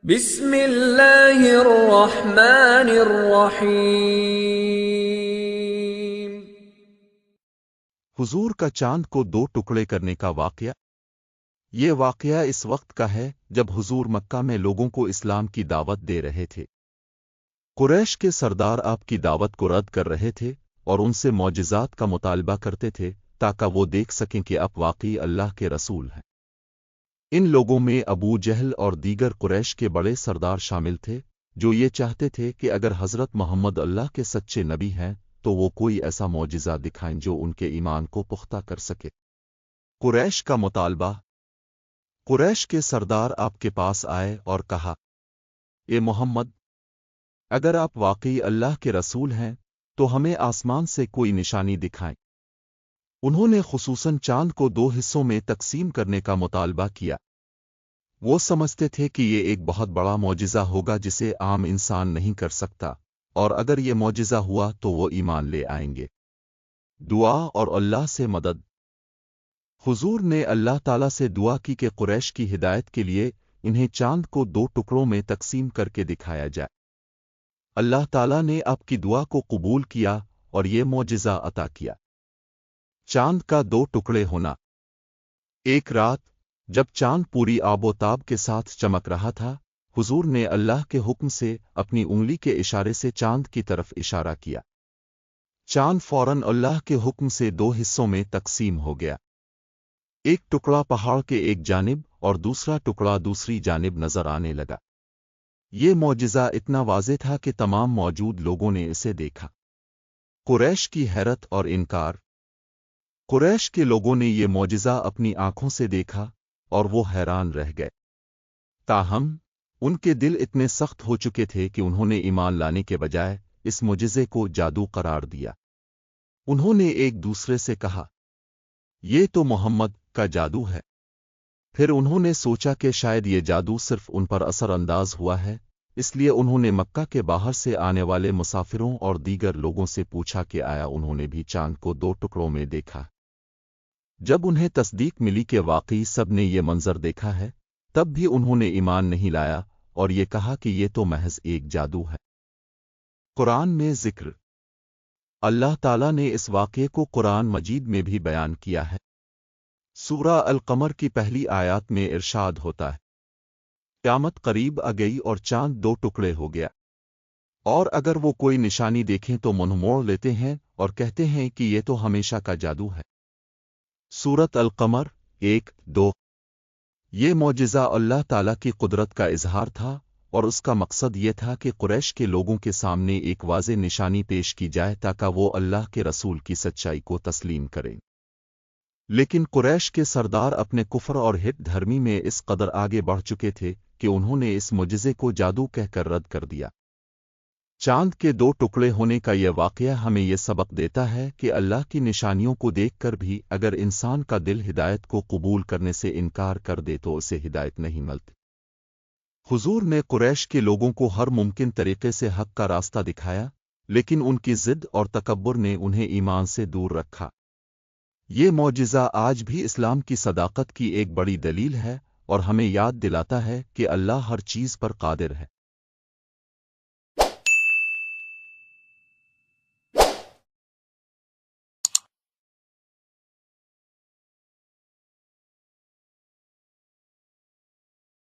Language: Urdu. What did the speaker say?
بسم اللہ الرحمن الرحیم۔ حضور کا چاند کو دو ٹکڑے کرنے کا واقعہ۔ یہ واقعہ اس وقت کا ہے جب حضور مکہ میں لوگوں کو اسلام کی دعوت دے رہے تھے۔ قریش کے سردار آپ کی دعوت کو رد کر رہے تھے اور ان سے معجزات کا مطالبہ کرتے تھے تاکہ وہ دیکھ سکیں کہ آپ واقعی اللہ کے رسول ہیں۔ ان لوگوں میں ابو جہل اور دیگر قریش کے بڑے سردار شامل تھے جو یہ چاہتے تھے کہ اگر حضرت محمد اللہ کے سچے نبی ہیں تو وہ کوئی ایسا معجزہ دکھائیں جو ان کے ایمان کو پختہ کر سکے۔ قریش کا مطالبہ۔ قریش کے سردار آپ کے پاس آئے اور کہا، اے محمد، اگر آپ واقعی اللہ کے رسول ہیں تو ہمیں آسمان سے کوئی نشانی دکھائیں۔ انہوں نے خصوصاً چاند کو دو حصوں میں تقسیم کرنے کا مطالبہ کیا۔ وہ سمجھتے تھے کہ یہ ایک بہت بڑا معجزہ ہوگا جسے عام انسان نہیں کر سکتا، اور اگر یہ معجزہ ہوا تو وہ ایمان لے آئیں گے۔ دعا اور اللہ سے مدد۔ حضور نے اللہ تعالیٰ سے دعا کی کہ قریش کی ہدایت کے لیے انہیں چاند کو دو ٹکڑوں میں تقسیم کر کے دکھایا جائے۔ اللہ تعالیٰ نے آپ کی دعا کو قبول کیا اور یہ معجزہ عطا کیا۔ چاند کا دو ٹکڑے ہونا۔ ایک رات جب چاند پوری آب و تاب کے ساتھ چمک رہا تھا، حضور نے اللہ کے حکم سے اپنی انگلی کے اشارے سے چاند کی طرف اشارہ کیا۔ چاند فوراً اللہ کے حکم سے دو حصوں میں تقسیم ہو گیا۔ ایک ٹکڑا پہاڑ کے ایک جانب اور دوسرا ٹکڑا دوسری جانب نظر آنے لگا۔ یہ معجزہ اتنا واضح تھا کہ تمام موجود لوگوں نے اسے دیکھا۔ قریش کی حیرت اور انکار۔ قریش کے لوگوں نے یہ معجزہ اپنی آنکھوں سے دیکھا اور وہ حیران رہ گئے۔ تاہم ان کے دل اتنے سخت ہو چکے تھے کہ انہوں نے ایمان لانے کے بجائے اس معجزے کو جادو قرار دیا۔ انہوں نے ایک دوسرے سے کہا، یہ تو محمد کا جادو ہے۔ پھر انہوں نے سوچا کہ شاید یہ جادو صرف ان پر اثر انداز ہوا ہے، اس لیے انہوں نے مکہ کے باہر سے آنے والے مسافروں اور دیگر لوگوں سے پوچھا کہ آیا انہوں نے بھی چاند کو دو ٹکڑوں میں دیکھا۔ جب انہیں تصدیق ملی کہ واقعی سب نے یہ منظر دیکھا ہے، تب بھی انہوں نے ایمان نہیں لایا اور یہ کہا کہ یہ تو محض ایک جادو ہے۔ قرآن میں ذکر۔ اللہ تعالیٰ نے اس واقعے کو قرآن مجید میں بھی بیان کیا ہے۔ سورہ القمر کی پہلی آیات میں ارشاد ہوتا ہے، قیامت قریب آ گئی اور چاند دو ٹکڑے ہو گیا، اور اگر وہ کوئی نشانی دیکھیں تو منہ موڑ لیتے ہیں اور کہتے ہیں کہ یہ تو ہمیشہ کا جادو ہے۔ سورۃ القمر 1-2۔ یہ معجزہ اللہ تعالیٰ کی قدرت کا اظہار تھا اور اس کا مقصد یہ تھا کہ قریش کے لوگوں کے سامنے ایک واضح نشانی پیش کی جائے تاکہ وہ اللہ کے رسول کی سچائی کو تسلیم کریں۔ لیکن قریش کے سردار اپنے کفر اور ہٹ دھرمی میں اس قدر آگے بڑھ چکے تھے کہ انہوں نے اس معجزے کو جادو کہہ کر رد کر دیا۔ چاند کے دو ٹکڑے ہونے کا یہ واقعہ ہمیں یہ سبق دیتا ہے کہ اللہ کی نشانیوں کو دیکھ کر بھی اگر انسان کا دل ہدایت کو قبول کرنے سے انکار کر دے تو اسے ہدایت نہیں ملتی۔ حضور نے قریش کے لوگوں کو ہر ممکن طریقے سے حق کا راستہ دکھایا، لیکن ان کی ضد اور تکبر نے انہیں ایمان سے دور رکھا۔ یہ معجزہ آج بھی اسلام کی صداقت کی ایک بڑی دلیل ہے اور ہمیں یاد دلاتا ہے کہ اللہ ہر چیز پر قادر ہے۔